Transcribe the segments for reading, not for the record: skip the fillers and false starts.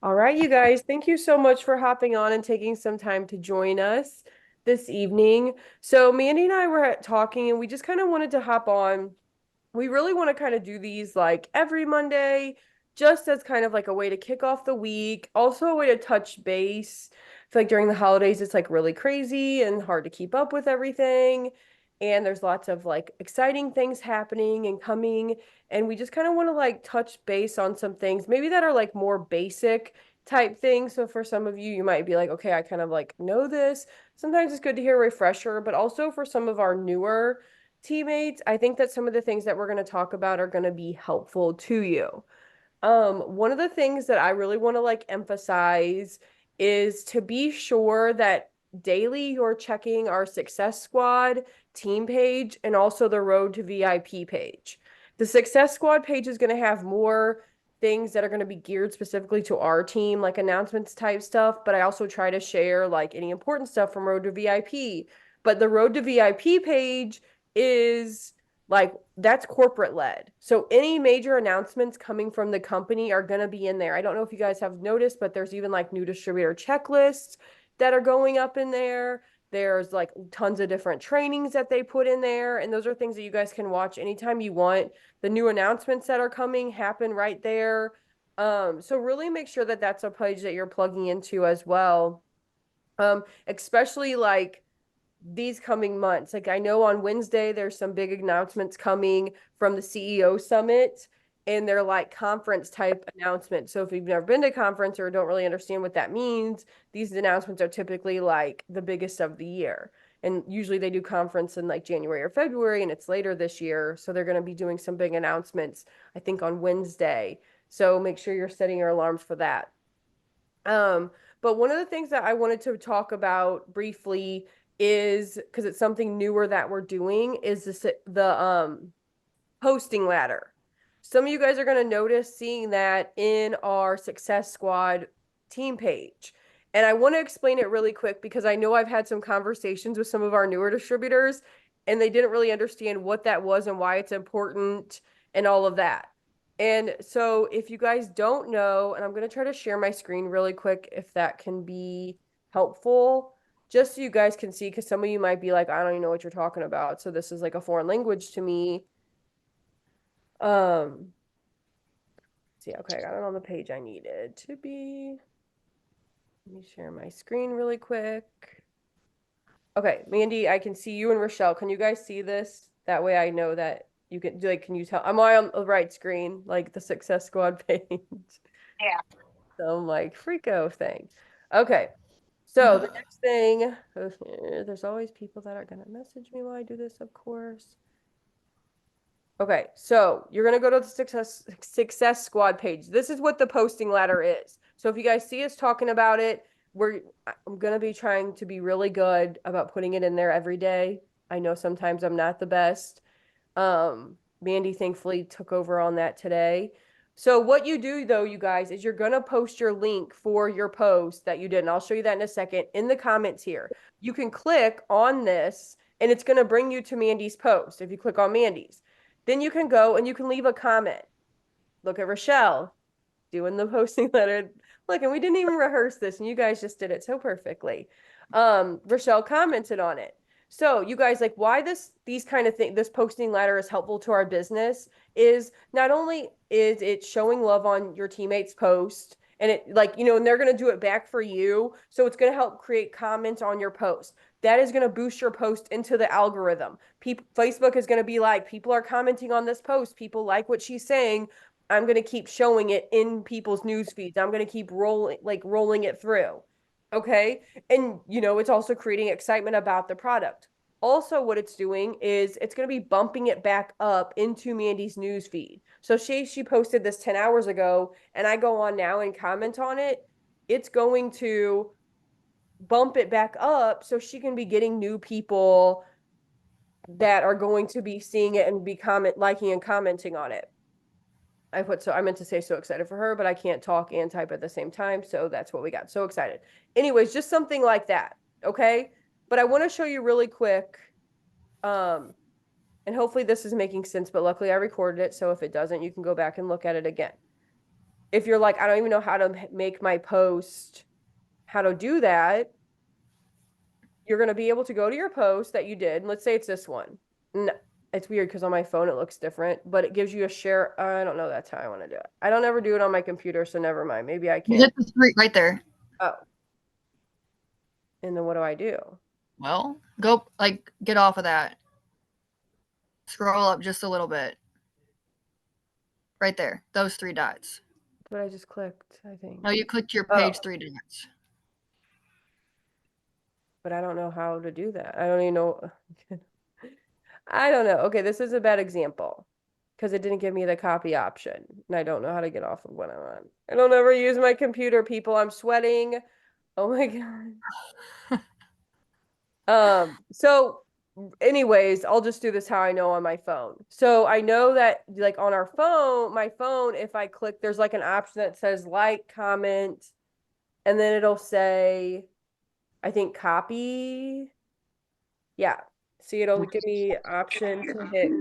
All right, you guys, thank you so much for hopping on and taking some time to join us this evening. So, Mandy and I were talking, and we just kind of wanted to hop on. We really want to kind of do these like every Monday, just as kind of like a way to kick off the week, also a way to touch base. I feel like during the holidays, it's like really crazy and hard to keep up with everything. And there's lots of like exciting things happening and coming. And we just kind of want to like touch base on some things, maybe that are like more basic type things. So for some of you, you might be like, okay, I kind of like know this. Sometimes it's good to hear a refresher, but also for some of our newer teammates, I think that some of the things that we're going to talk about are going to be helpful to you. One of the things that I really want to like emphasize is to be sure that daily you're checking our Success Squad team page and also the Road to VIP page. The Success Squad page is going to have more things that are going to be geared specifically to our team, like announcements type stuff, but I also try to share like any important stuff from Road to VIP. But the Road to VIP page is like that's corporate led. So any major announcements coming from the company are going to be in there. I don't know if you guys have noticed, but there's even like new distributor checklists that are going up in there. There's like tons of different trainings that they put in there. And those are things that you guys can watch anytime you want. The new announcements that are coming happen right there. So really make sure that that's a page that you're plugging into as well. Especially like these coming months. Like I know on Wednesday there's some big announcements coming from the CEO summit and they're like conference type announcements. So if you've never been to a conference or don't really understand what that means, these announcements are typically like the biggest of the year. And usually they do conference in like January or February and it's later this year. So they're going to be doing some big announcements, I think on Wednesday. So make sure you're setting your alarms for that. But one of the things that I wanted to talk about briefly is because it's something newer that we're doing is the posting ladder. Some of you guys are going to notice seeing that in our Success Squad team page. And I want to explain it really quick because I know I've had some conversations with some of our newer distributors and they didn't really understand what that was and why it's important and all of that. And so if you guys don't know, and I'm going to try to share my screen really quick if that can be helpful, just so you guys can see, because some of you might be like, I don't even know what you're talking about. So this is like a foreign language to me. Um, see, okay, I got it on the page I needed to be. Let me share my screen really quick. Okay, Mandy, I can see you and Rochelle. Can you guys see this? That way I know that you can like, can you tell? I'm on the right screen, like the Success Squad page. Yeah. Some like freako thing. Okay. So the next thing, there's always people that are gonna message me while I do this, of course. Okay, so you're gonna go to the Success Squad page. This is what the posting ladder is. So if you guys see us talking about it, I'm gonna be trying to be really good about putting it in there every day. I know sometimes I'm not the best. Mandy thankfully took over on that today. So what you do though, you guys, is you're gonna post your link for your post that you did, and I'll show you that in a second in the comments here. You can click on this and it's gonna bring you to Mandy's post if you click on Mandy's. Then you can go and you can leave a comment. Look at Rochelle doing the posting letter. Look, and we didn't even rehearse this, and you guys just did it so perfectly. Rochelle commented on it. So you guys like why these kind of things this posting ladder is helpful to our business is not only is it showing love on your teammates post and it like and they're going to do it back for you, so it's going to help create comments on your post. That is going to boost your post into the algorithm. Facebook is going to be like, people are commenting on this post, people like what she's saying, I'm going to keep showing it in people's news feeds. I'm going to keep rolling it through. Okay. And, it's also creating excitement about the product. Also, what it's doing is it's going to be bumping it back up into Mandy's news feed. So she posted this 10 hours ago, and I go on now and comment on it. It's going to bump it back up so she can be getting new people that are going to be seeing it and be liking and commenting on it. I meant to say so excited for her, but I can't talk and type at the same time. So that's what we got. So excited. Anyways, just something like that. Okay. But I want to show you really quick. Um, and hopefully this is making sense, but luckily I recorded it. So if it doesn't, you can go back and look at it again. if you're like, I don't even know how to make my post, how to do that, you're going to be able to go to your post that you did. And let's say it's this one. No, it's weird because on my phone it looks different, but it gives you a share. I don't know. That's how I want to do it. I don't ever do it on my computer, so never mind. Maybe I You can. hit the three right there. Oh, and then what do I do? Well, go like get off of that. Scroll up just a little bit. Right there. Those three dots. But I just clicked, I No, think. you clicked your Oh, page three dots. but I don't know how to do that. I don't even know. I don't know. Okay, this is a bad example because it didn't give me the copy option, and I don't know how to get off of what I'm on. I don't ever use my computer, people. I'm sweating. Oh my God. So anyways, I'll just do this how I know on my phone. So I know that like on our phone, my phone, if I click, there's like an option that says like, comment, and then it'll say, I think copy. Yeah. See, it'll give me option to hit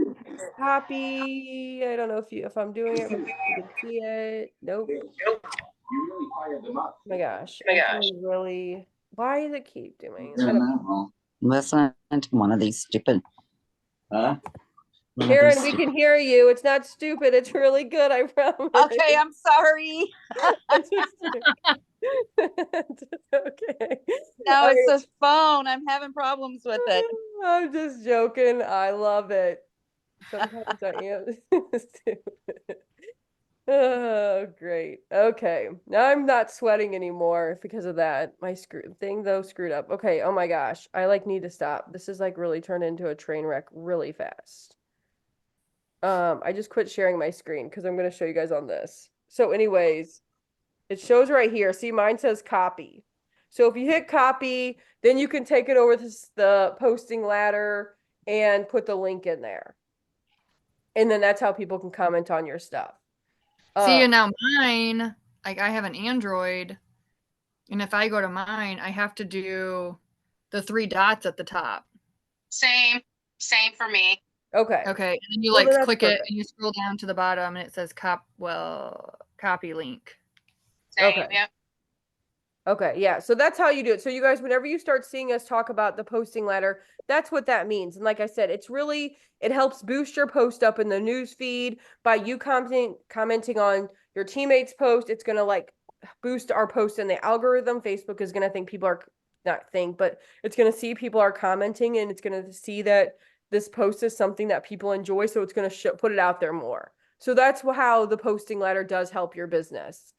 copy. I don't know if I'm doing it, but you can see it. Nope. Oh my gosh. I'm feeling really, why does it keep doing? I don't. Listen to one of these stupid. Huh? Karen, we can hear you. It's not stupid. It's really good. I promise. Okay, I'm sorry. It's just it's okay. No, it's Okay. the phone. I'm having problems with it. I'm just joking. I love it. Sometimes I am stupid. Oh, great. Okay. Now I'm not sweating anymore because of that. My screw thing though screwed up. Okay. Oh my gosh. I like need to stop. This is like really turned into a train wreck really fast. I just quit sharing my screen because I'm going to show you guys on this. So anyways, it shows right here. See, mine says copy. So if you hit copy, then you can take it over to the posting ladder and put the link in there. And then that's how people can comment on your stuff. See, and now mine, like I have an Android, and if I go to mine, I have to do the three dots at the top. Same for me. Okay. Okay, and then you Well, like then that's click it perfect. and you scroll down to the bottom and it says copy link. Same, Okay. yep. Okay, yeah. So that's how you do it. So you guys, whenever you start seeing us talk about the posting ladder, that's what that means. And like I said, it helps boost your post up in the news feed by you commenting on your teammates' post. It's gonna like boost our post in the algorithm. Facebook is gonna think people are not think, but it's gonna see people are commenting and it's gonna see that this post is something that people enjoy. So it's gonna put it out there more. So that's how the posting ladder does help your business.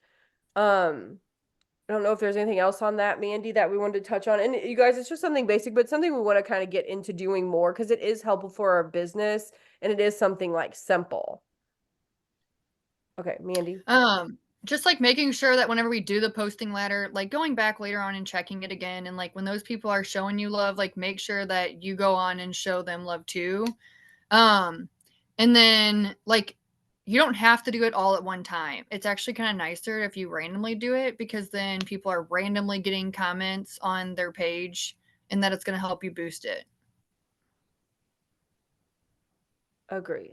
I don't know if there's anything else on that, Mandy, that we wanted to touch on. And you guys, it's just something basic, but something we want to kind of get into doing more because it is helpful for our business and it is something like simple. Okay, Mandy. Just like making sure that whenever we do the posting ladder, like going back later on and checking it again, and like when those people are showing you love, like make sure that you go on and show them love too. Um, and then like you don't have to do it all at one time. It's actually kind of nicer if you randomly do it because then people are randomly getting comments on their page and that it's going to help you boost it. Agree.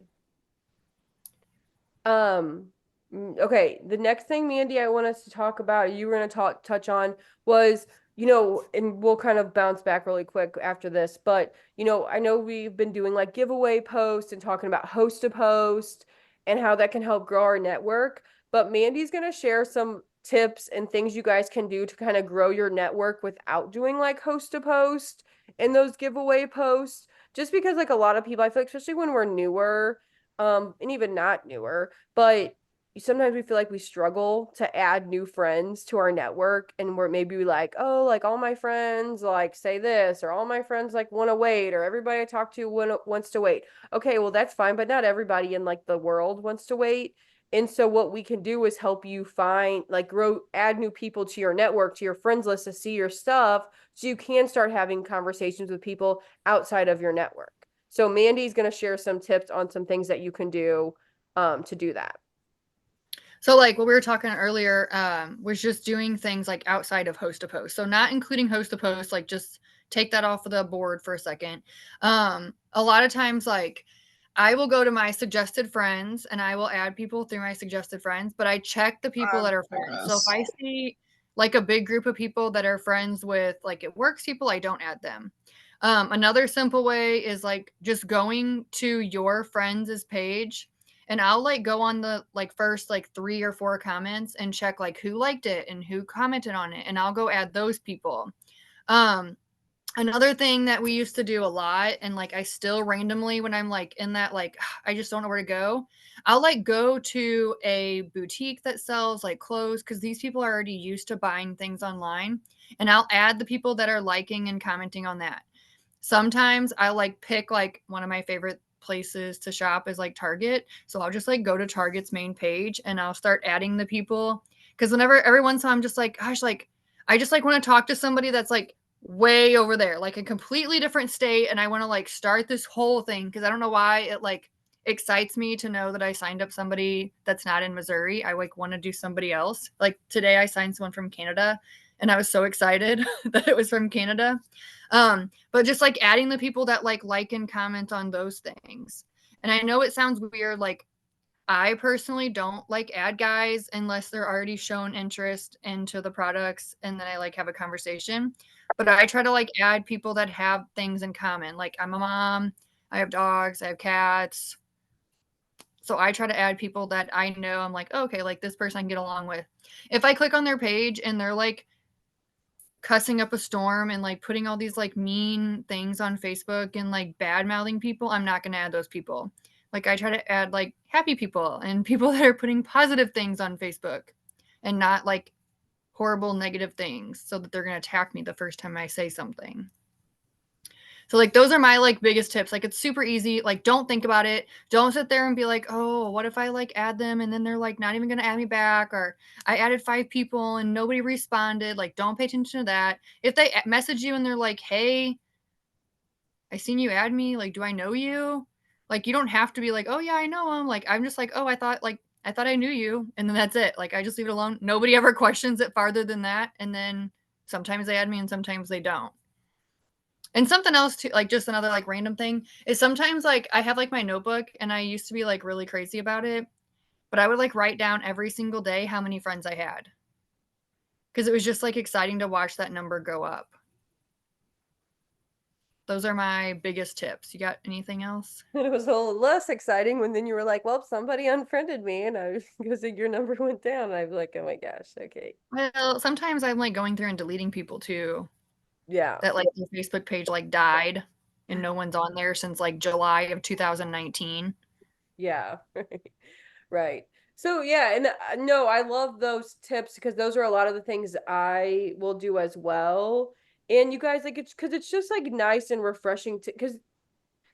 Okay, the next thing, Mandy, I want us to talk about, you were going to touch on was, and we'll kind of bounce back really quick after this, but I know we've been doing like giveaway posts and talking about host to post and how that can help grow our network. But Mandy's going to share some tips and things you guys can do to kind of grow your network without doing like host to post and those giveaway posts. Just because like a lot of people, I feel like, especially when we're newer, and even not newer, but sometimes we feel like we struggle to add new friends to our network and we're maybe like, oh, like all my friends like say this or all my friends like want to wait or everybody I talk to wants to wait. Okay, well that's fine, but not everybody in like the world wants to wait. And so what we can do is help you find like add new people to your network, to your friends list to see your stuff so you can start having conversations with people outside of your network. So Mandy's going to share some tips on some things that you can do to do that. So like what we were talking earlier was just doing things like outside of host to post. So not including host to post, like just take that off of the board for a second. A lot of times like I will go to my suggested friends and I will add people through my suggested friends, but I check the people that are friends. So if I see like a big group of people that are friends with like it works people, I don't add them. Another simple way is like just going to your friends' page and I'll like go on the like first like 3 or 4 comments and check like who liked it and who commented on it and I'll go add those people. Um, Another thing that we used to do a lot, and like I still randomly, when I'm like in that, like, I just don't know where to go, I'll like go to a boutique that sells like clothes because these people are already used to buying things online. And I'll add the people that are liking and commenting on that. Sometimes I like pick like one of my favorite places to shop is like Target. So I'll just like go to Target's main page and I'll start adding the people. Cause whenever every once in a while I'm just like, gosh, like I just like want to talk to somebody that's like way over there, like a completely different state. And I want to like start this whole thing because I don't know why it like excites me to know that I signed up somebody that's not in Missouri. I like want to do somebody else. Like today I signed someone from Canada and I was so excited that it was from Canada. But just like adding the people that like and comment on those things. And I know it sounds weird, like I personally don't like ad guys unless they're already shown interest into the products and then I like have a conversation. But I try to like add people that have things in common. Like I'm a mom, I have dogs, I have cats. So I try to add people that I know I'm like, oh, okay, like this person I can get along with. If I click on their page and they're like cussing up a storm and like putting all these like mean things on Facebook and like bad mouthing people, I'm not going to add those people. Like I try to add like happy people and people that are putting positive things on Facebook and not like horrible negative things so that they're going to attack me the first time I say something. So like those are my like biggest tips. Like it's super easy. Like don't think about it. Don't sit there and be like, "Oh, what if I like add them and then they're like not even going to add me back or I added 5 people and nobody responded." Like don't pay attention to that. If they message you and they're like, "Hey, I seen you add me. Like do I know you?" Like you don't have to be like, "Oh yeah, I know him." Like I'm just like, "Oh, I thought I knew you." And then that's it. Like I just leave it alone. Nobody ever questions it farther than that. And then sometimes they add me and sometimes they don't. And something else too, like just another like random thing is sometimes like I have like my notebook and I used to be like really crazy about it, but I would like write down every single day how many friends I had. Because it was just like exciting to watch that number go up. Those are my biggest tips. You got anything else? And it was a little less exciting when then you were like, well, somebody unfriended me and I was because your number went down. And I'd be like, oh my gosh, okay. Well, sometimes I'm like going through and deleting people too. Yeah. That like the Facebook page like died and no one's on there since like July of 2019. Yeah. Right. So yeah, and no, I love those tips because those are a lot of the things I will do as well. And you guys like it's because it's just like nice and refreshing to because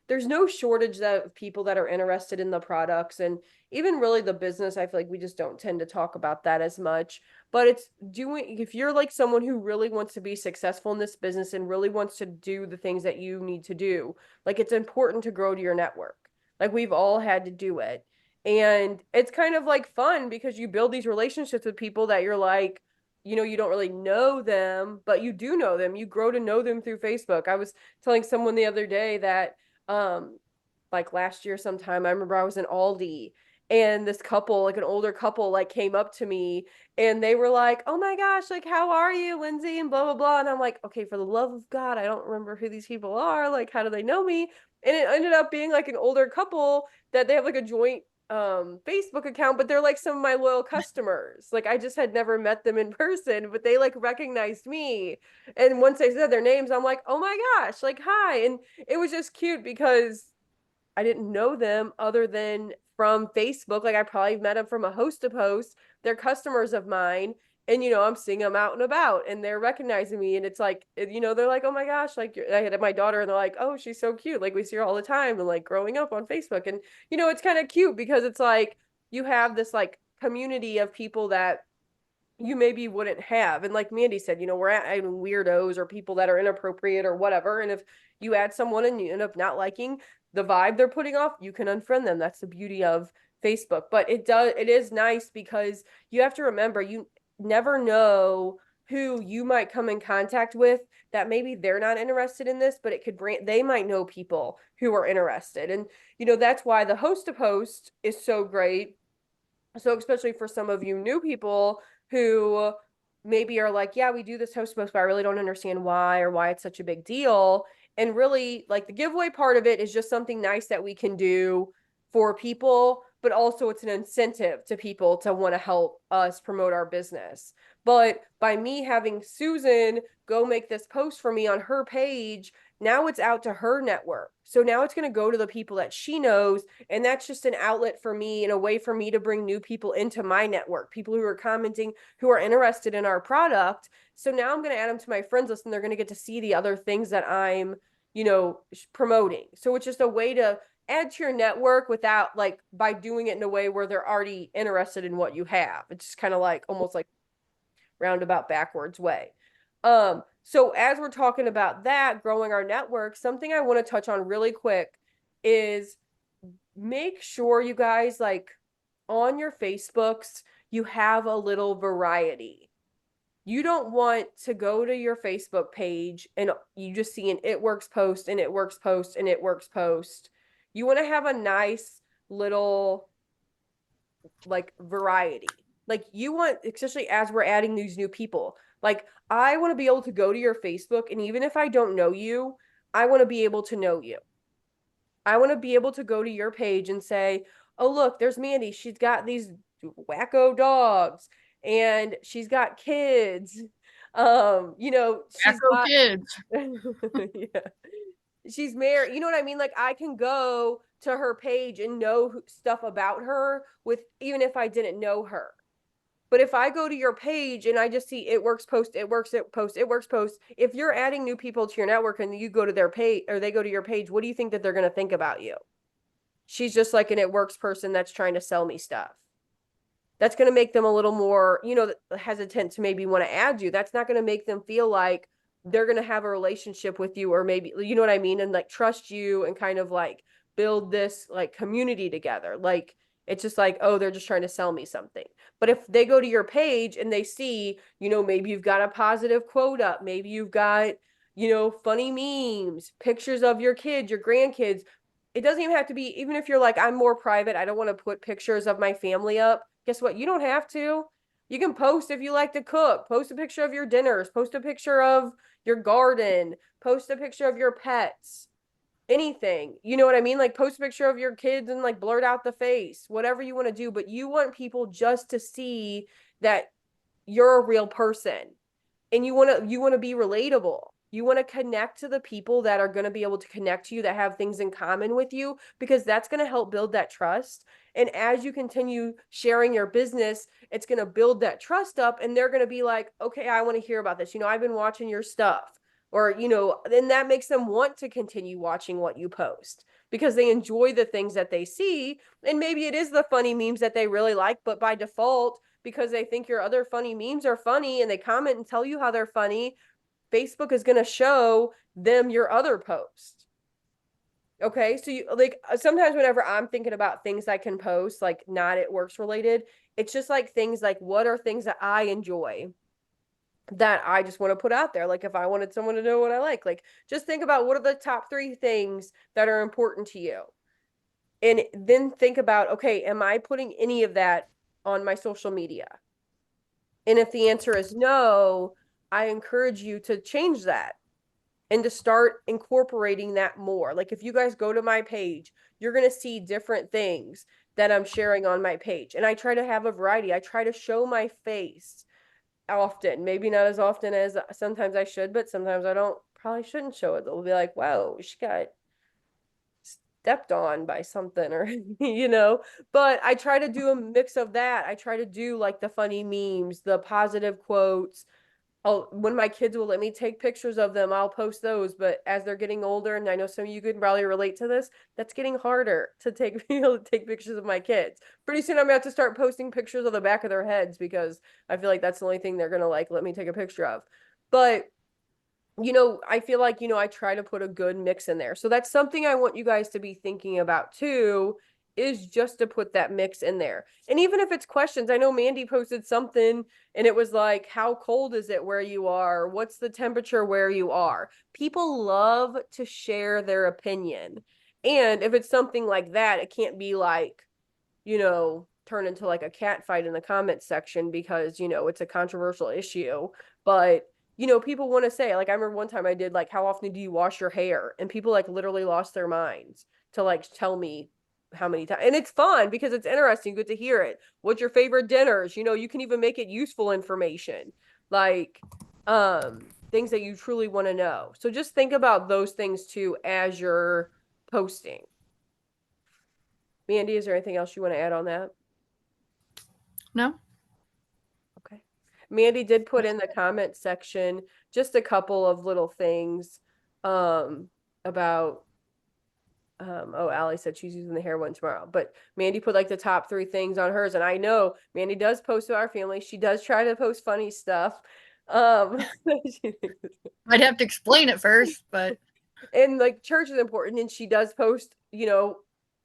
there's no shortage of people that are interested in the products and even really the business. I feel like we just don't tend to talk about that as much. But it's doing, if you're like someone who really wants to be successful in this business and really wants to do the things that you need to do, like it's important to grow to your network. Like we've all had to do it. And it's kind of like fun because you build these relationships with people that you're like, you don't really know them, but you do know them. You grow to know them through Facebook. I was telling someone the other day that um like last year sometime I remember I was in Aldi and this couple, like an older couple, like came up to me and they were like, oh my gosh, like how are you, Lindsay, and blah blah blah. And I'm like, okay, for the love of God, I don't remember who these people are, like how do they know me? And it ended up being like an older couple that they have like a joint Facebook account, but they're like some of my loyal customers. Like I just had never met them in person, but they like recognized me. And once they said their names, I'm like, oh my gosh, like hi. And it was just cute because I didn't know them other than from Facebook. Like I probably met them from a host to post. They're customers of mine. And I'm seeing them out and about and they're recognizing me. And it's like, they're like, oh my gosh, like I had my daughter and they're like, oh, she's so cute. Like we see her all the time and like growing up on Facebook. And, it's kind of cute because it's like you have this like community of people that you maybe wouldn't have. And like Mandy said, we're at weirdos or people that are inappropriate or whatever. And if you add someone and you end up not liking the vibe they're putting off, you can unfriend them. That's the beauty of Facebook. But it is nice because you have to remember you never know who you might come in contact with that maybe they're not interested in this, but it could bring, they might know people who are interested. And, that's why the host to post is so great. So especially for some of you new people who maybe are like, yeah, we do this host post, but I really don't understand why or why it's such a big deal. And really, like, the giveaway part of it is just something nice that we can do for people, but also it's an incentive to people to want to help us promote our business. But by me having Susan go make this post for me on her page, now it's out to her network. So now it's going to go to the people that she knows. And that's just an outlet for me and a way for me to bring new people into my network, people who are commenting, who are interested in our product. So now I'm going to add them to my friends list and they're going to get to see the other things that I'm, promoting. So it's just a way to add to your network without, like, by doing it in a way where they're already interested in what you have. It's just kind of like almost like roundabout backwards way. So as we're talking about that, growing our network, something I want to touch on really quick is make sure you guys, like, on your Facebooks, you have a little variety. You don't want to go to your Facebook page and you just see an It Works post and It Works post and It Works post. You want to have a nice little, like, variety. Like, you want, especially as we're adding these new people, like, I want to be able to go to your Facebook, and even if I don't know you, I want to be able to know you. I want to be able to go to your page and say, oh, look, there's Mandy. She's got these wacko dogs and she's got kids. She's Echo got, kids. yeah, she's married. You know what I mean? Like, I can go to her page and know stuff about her with, even if I didn't know her. But if I go to your page and I just see It Works post, It Works, It post, It Works post, if you're adding new people to your network and you go to their page or they go to your page, what do you think that they're going to think about you? She's just like an It Works person that's trying to sell me stuff. That's going to make them a little more, hesitant to maybe want to add you. That's not going to make them feel like they're going to have a relationship with you, or maybe, you know what I mean? And, like, trust you and kind of like build this, like, community together. Like, it's just like, oh, they're just trying to sell me something. But if they go to your page and they see, maybe you've got a positive quote up, maybe you've got, funny memes, pictures of your kids, your grandkids. It doesn't even have to be, even if you're like, I'm more private, I don't want to put pictures of my family up. Guess what? You don't have to. You can post if you like to cook, post a picture of your dinners, post a picture of your garden, post a picture of your pets, anything. You know what I mean? Like, post a picture of your kids and, like, blurt out the face, whatever you want to do. But you want people just to see that you're a real person, and you want to be relatable. You want to connect to the people that are going to be able to connect to you, that have things in common with you, because that's going to help build that trust. And as you continue sharing your business, it's going to build that trust up, and they're going to be like, okay, I want to hear about this. I've been watching your stuff. Or, then that makes them want to continue watching what you post because they enjoy the things that they see. And maybe it is the funny memes that they really like, but by default, because they think your other funny memes are funny and they comment and tell you how they're funny, Facebook is going to show them your other post. Okay. So you, like, sometimes whenever I'm thinking about things I can post, like, not It Works related, it's just like things like, what are things that I enjoy that I just want to put out there? Like, if I wanted someone to know what I like, just think about what are the top 3 things that are important to you. And then think about, okay, am I putting any of that on my social media? And if the answer is no, I encourage you to change that and to start incorporating that more. Like, if you guys go to my page, you're going to see different things that I'm sharing on my page. And I try to have a variety. I try to show my face often, maybe not as often as sometimes I should, but sometimes I don't, probably shouldn't show it. They'll be like, wow, she got stepped on by something, or but I try to do a mix of that. I try to do, like, the funny memes, the positive quotes. When my kids will let me take pictures of them, I'll post those. But as they're getting older, and I know some of you could probably relate to this, that's getting harder to take pictures of my kids. Pretty soon I'm gonna have to start posting pictures of the back of their heads, because I feel like that's the only thing they're gonna, like, let me take a picture of. But I feel like, I try to put a good mix in there. So that's something I want you guys to be thinking about too, is just to put that mix in there. And even if it's questions, I know Mandy posted something and it was like, how cold is it where you are? What's the temperature where you are? People love to share their opinion. And if it's something like that, it can't be like, turn into like a cat fight in the comments section because, it's a controversial issue. But, people want to say, like, I remember one time I did like, how often do you wash your hair? And people like literally lost their minds to like tell me how many times. And it's fun because it's interesting, good to hear it. What's your favorite dinners? You can even make it useful information. Like, things that you truly want to know. So just think about those things too as you're posting. Mandy, is there anything else you want to add on that? No? Okay. Mandy did put in the comment section just a couple of little things about oh, Allie said she's using the hair one tomorrow. But Mandy put like the top 3 things on hers. And I know Mandy does post to our family. She does try to post funny stuff. I'd have to explain it first, but and like church is important, and she does post,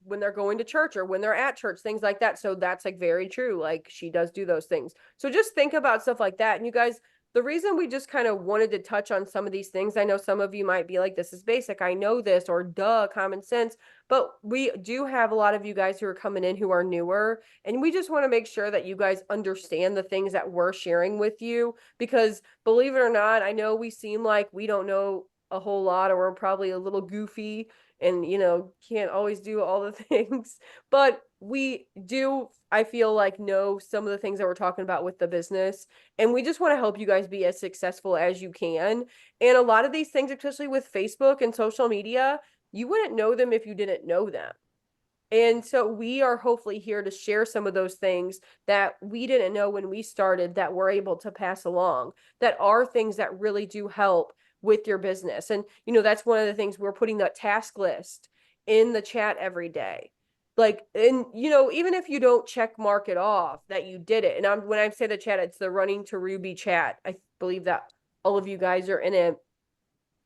when they're going to church or when they're at church, things like that. So that's like very true. Like she does do those things. So just think about stuff like that. And you guys, the reason we just kind of wanted to touch on some of these things, I know some of you might be like, this is basic, I know this, or duh, common sense, but we do have a lot of you guys who are coming in who are newer, and we just want to make sure that you guys understand the things that we're sharing with you, because believe it or not, I know we seem like we don't know a whole lot, or we're probably a little goofy and can't always do all the things, but we do, I feel like, know some of the things that we're talking about with the business, and we just want to help you guys be as successful as you can. And a lot of these things, especially with Facebook and social media, you wouldn't know them if you didn't know them. And so we are hopefully here to share some of those things that we didn't know when we started, that we're able to pass along, that are things that really do help with your business. And, that's one of the things, we're putting that task list in the chat every day. Like, and, even if you don't check mark it off that you did it. And when I say the chat, it's the Running to Ruby chat. I believe that all of you guys are in it.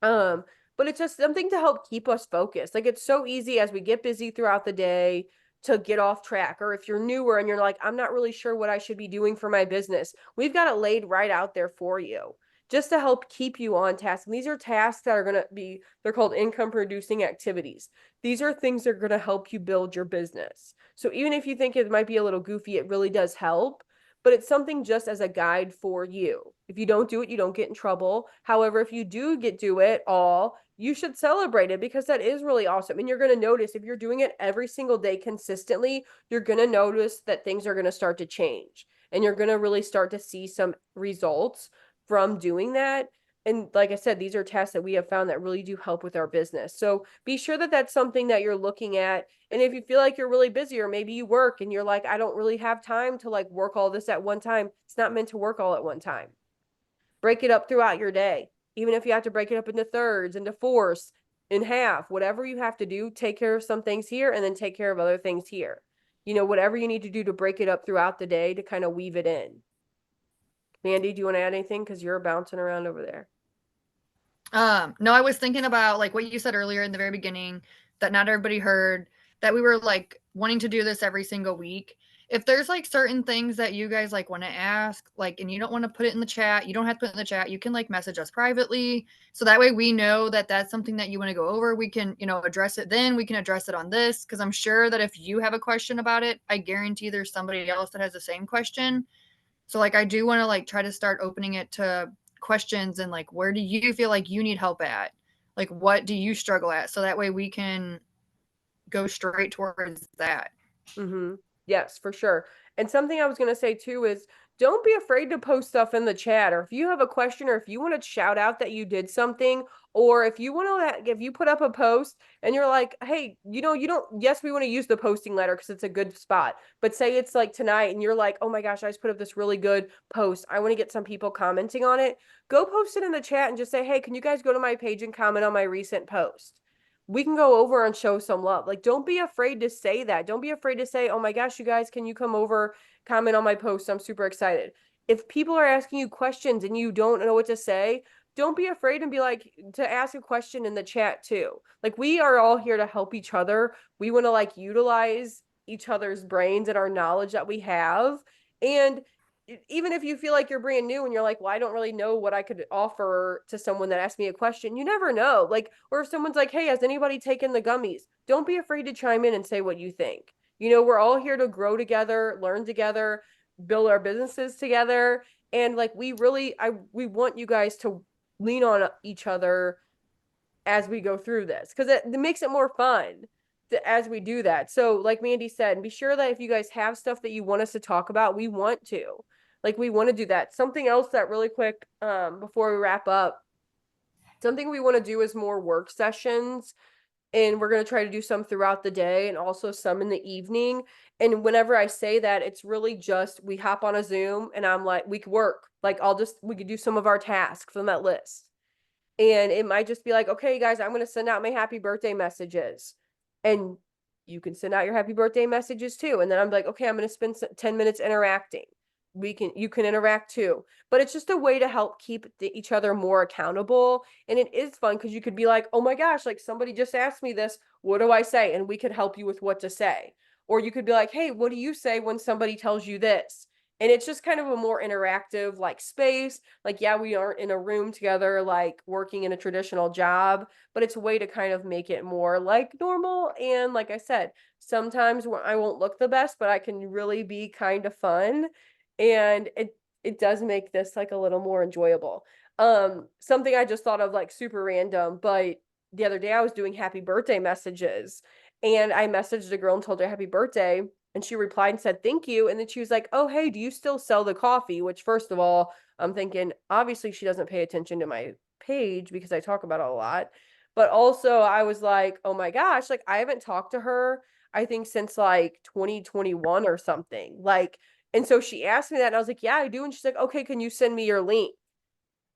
But it's just something to help keep us focused. Like, it's so easy as we get busy throughout the day to get off track. Or if you're newer and you're like, I'm not really sure what I should be doing for my business, we've got it laid right out there for you just to help keep you on task. And these are tasks that are going to be, they're called income producing activities. These are things that are going to help you build your business. So even if you think it might be a little goofy, it really does help. But it's something just as a guide for you. If you don't do it, you don't get in trouble. However, if you do it all, you should celebrate it, because that is really awesome. And you're going to notice, if you're doing it every single day consistently, you're going to notice that things are going to start to change, and you're going to really start to see some results from doing that. And like I said, these are tasks that we have found that really do help with our business. So be sure that that's something that you're looking at. And if you feel like you're really busy, or maybe you work and you're like, I don't really have time to like work all this at one time, it's not meant to work all at one time. Break it up throughout your day. Even if you have to break it up into thirds, into fourths, in half, whatever you have to do, take care of some things here and then take care of other things here. Whatever you need to do to break it up throughout the day to kind of weave it in. Mandy, do you want to add anything? Because you're bouncing around over there. No, I was thinking about like what you said earlier in the very beginning, that not everybody heard, that we were like wanting to do this every single week. If there's like certain things that you guys like want to ask, like, and you don't want to put it in the chat, you don't have to put it in the chat. You can like message us privately. So that way we know that that's something that you want to go over. We can, address it then. We can address it on this. Cause I'm sure that if you have a question about it, I guarantee there's somebody else that has the same question. So like, I do want to like try to start opening it to questions, and like, where do you feel like you need help at? Like, what do you struggle at? So that way we can go straight towards that. Mm-hmm. Yes, for sure. And something I was going to say too is, don't be afraid to post stuff in the chat, or if you have a question, or if you want to shout out that you did something, or if you want to, if you put up a post and you're like, hey, you don't, yes, we want to use the posting letter because it's a good spot, but say it's like tonight and you're like, oh my gosh, I just put up this really good post, I want to get some people commenting on it. Go post it in the chat and just say, hey, can you guys go to my page and comment on my recent post? We can go over and show some love. Like, don't be afraid to say that. Don't be afraid to say, oh my gosh, you guys, can you come over, comment on my post? I'm super excited. If people are asking you questions and you don't know what to say, don't be afraid and be like, to ask a question in the chat too. Like, we are all here to help each other. We want to like utilize each other's brains and our knowledge that we have. And even if you feel like you're brand new and you're like, well, I don't really know what I could offer to someone that asked me a question, you never know. Like, or if someone's like, hey, has anybody taken the gummies? Don't be afraid to chime in and say what you think. You know, we're all here to grow together, learn together, build our businesses together. And like, we want you guys to lean on each other as we go through this because it makes it more fun as we do that. So, like Mandy said, be sure that if you guys have stuff that you want us to talk about, we want to. Like, we want to do that. Something else that really quick, before we wrap up, something we want to do is more work sessions. And we're going to try to do some throughout the day and also some in the evening. And whenever I say that, it's really just we hop on a Zoom and I'm like, we could work. Like, we could do some of our tasks on that list. And it might just be like, okay, guys, I'm going to send out my happy birthday messages. And you can send out your happy birthday messages too. And then I'm like, okay, I'm going to spend 10 minutes interacting. You can interact too. But it's just a way to help keep each other more accountable. And it is fun because you could be like, oh my gosh, like somebody just asked me this. What do I say? And we could help you with what to say. Or you could be like, hey, what do you say when somebody tells you this? And it's just kind of a more interactive like space. Like, yeah, we aren't in a room together, like working in a traditional job, but it's a way to kind of make it more like normal. And like I said, sometimes I won't look the best, but I can really be kind of fun. And it does make this like a little more enjoyable. Something I just thought of like super random, but the other day I was doing happy birthday messages and I messaged a girl and told her happy birthday. And she replied and said, thank you. And then she was like, oh, hey, do you still sell the coffee? Which, first of all, I'm thinking, obviously, she doesn't pay attention to my page because I talk about it a lot. But also, I was like, oh my gosh, like, I haven't talked to her, I think, since like 2021 or something. Like, and so she asked me that, and I was like, yeah, I do. And she's like, okay, can you send me your link?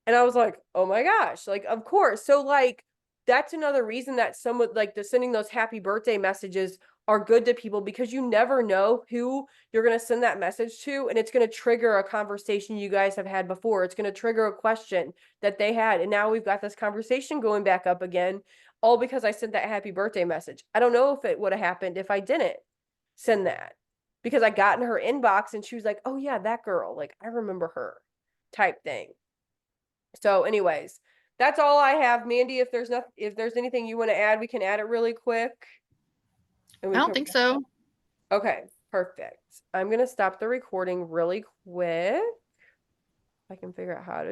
And I was like, oh my gosh, like, of course. So, like, that's another reason that someone like sending those happy birthday messages are good to people because you never know who you're going to send that message to. And it's going to trigger a conversation you guys have had before. It's going to trigger a question that they had. And now we've got this conversation going back up again, all because I sent that happy birthday message. I don't know if it would have happened if I didn't send that because I got in her inbox and she was like, oh, yeah, that girl, like, I remember her type thing. So anyways, that's all I have. Mandy, if there's anything you want to add, we can add it really quick. I don't think so. Okay, perfect. I'm going to stop the recording really quick. I can figure out how to